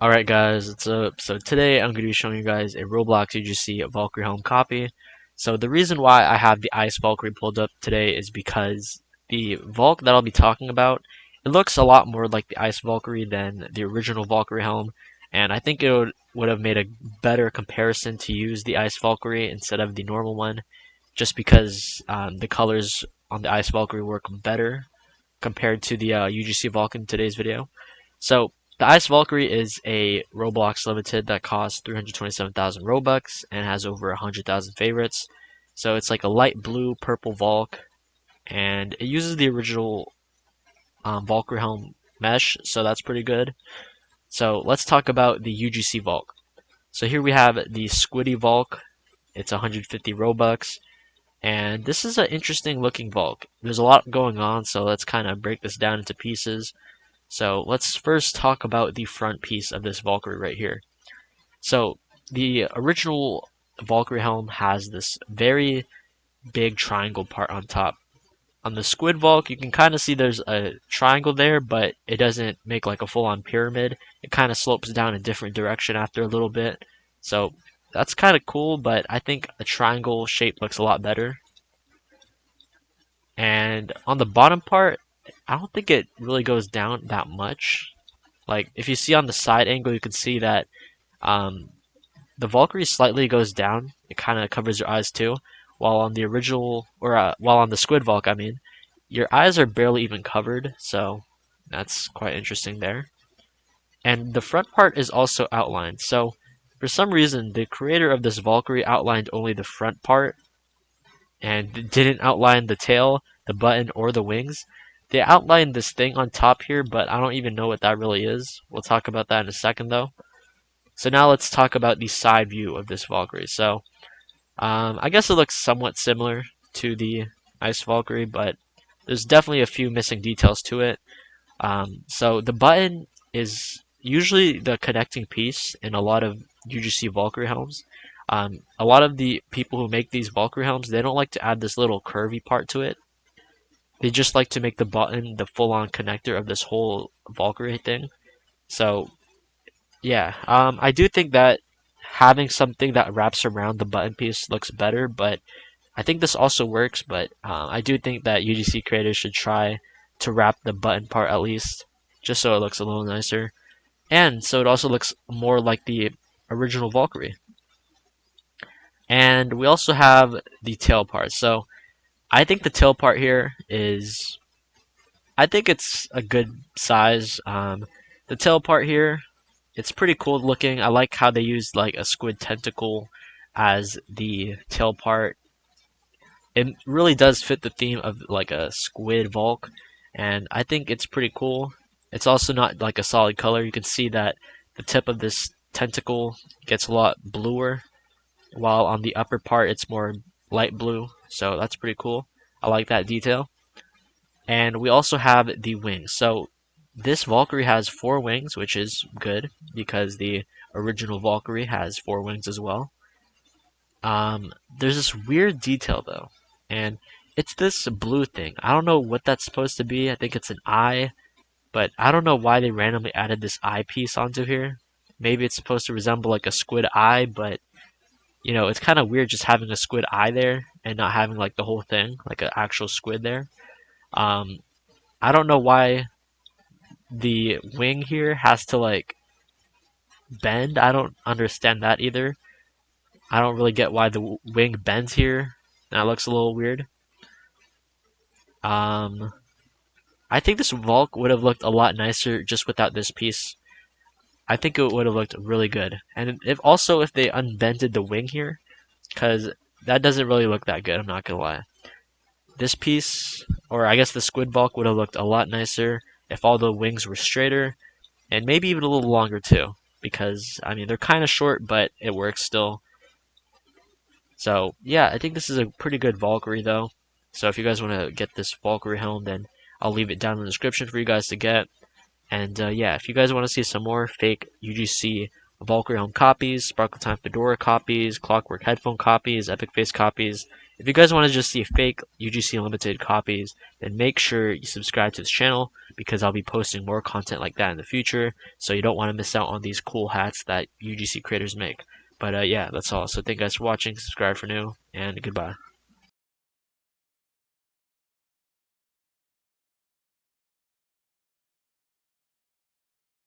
Alright guys, what's up? So today I'm going to be showing you guys a Roblox UGC Valkyrie Helm copy. So the reason why I have the Ice Valkyrie pulled up today is because the Valk that I'll be talking about, it looks a lot more like the Ice Valkyrie than the original Valkyrie Helm, and I think it would have made a better comparison to use the Ice Valkyrie instead of the normal one, just because the colors on the Ice Valkyrie work better compared to the UGC Valk in today's video. So the Ice Valkyrie is a Roblox limited that costs 327,000 Robux and has over 100,000 favorites. So it's like a light blue purple Valk, and it uses the original Valkyrie helm mesh, so that's pretty good. So let's talk about the UGC Valk. So here we have the Squiddy Valk. It's 150 Robux, and this is an interesting looking Valk. There's a lot going on, so let's kind of break this down into pieces. So let's first talk about the front piece of this Valkyrie right here. So the original Valkyrie helm has this very big triangle part on top. On the Squid Valk, you can kind of see there's a triangle there, but it doesn't make like a full-on pyramid. It kind of slopes down a different direction after a little bit. So that's kind of cool, but I think a triangle shape looks a lot better. And on the bottom part, I don't think it really goes down that much. Like, if you see on the side angle, you can see that um, the Valkyrie slightly goes down. It kind of covers your eyes too. While on the original, or while on the Squid Valk, I mean, your eyes are barely even covered. So that's quite interesting there. And the front part is also outlined. So for some reason, the creator of this Valkyrie outlined only the front part and didn't outline the tail, the button, or the wings. They outlined this thing on top here, but I don't even know what that really is. We'll talk about that in a second though. So now let's talk about the side view of this Valkyrie. So I guess it looks somewhat similar to the Ice Valkyrie, but there's definitely a few missing details to it. So the button is usually the connecting piece in a lot of UGC Valkyrie helms. A lot of the people who make these Valkyrie helms, they don't like to add this little curvy part to it. They just like to make the button the full-on connector of this whole Valkyrie thing. So yeah, I do think that having something that wraps around the button piece looks better, but I think this also works. But I do think that UGC creators should try to wrap the button part at least, just so it looks a little nicer, and so it also looks more like the original Valkyrie. And we also have the tail part. So I think the tail part here is, I think it's a good size. The tail part here, it's pretty cool looking. I like how they used like a squid tentacle as the tail part. It really does fit the theme of like a Squid Valk, and I think it's pretty cool. It's also not like a solid color. You can see that the tip of this tentacle gets a lot bluer, while on the upper part it's more light blue. So that's pretty cool. I like that detail. And we also have the wings. So this Valkyrie has 4 wings, which is good because the original Valkyrie has 4 wings as well. There's this weird detail though, and it's this blue thing. I don't know what that's supposed to be. I think it's an eye, but I don't know why they randomly added this eye piece onto here. Maybe it's supposed to resemble like a squid eye, but it's kind of weird just having a squid eye there and not having like the whole thing, like an actual squid there. Um, I don't know why the wing here has to like bend. I don't understand that either. I don't really get why the wing bends here. That looks a little weird. Um, I think this Valk would have looked a lot nicer just without this piece. I think it would have looked really good. And if they unbended the wing here, because that doesn't really look that good, I'm not gonna lie. This piece, or I guess the Squid Valk, would have looked a lot nicer if all the wings were straighter, and maybe even a little longer too. Because, I mean, they're kind of short, but it works still. So, yeah, I think this is a pretty good Valkyrie, though. So if you guys want to get this Valkyrie helm, then I'll leave it down in the description for you guys to get. And, yeah, if you guys want to see some more fake UGC Valkyrie helm copies, Sparkle Time Fedora copies, Clockwork headphone copies, Epic Face copies, If you guys want to just see fake UGC limited copies, then make sure you subscribe to this channel because I'll be posting more content like that in the future. So you don't want to miss out on these cool hats that UGC creators make. But yeah, that's all. So thank you guys for watching. Subscribe for new, and goodbye.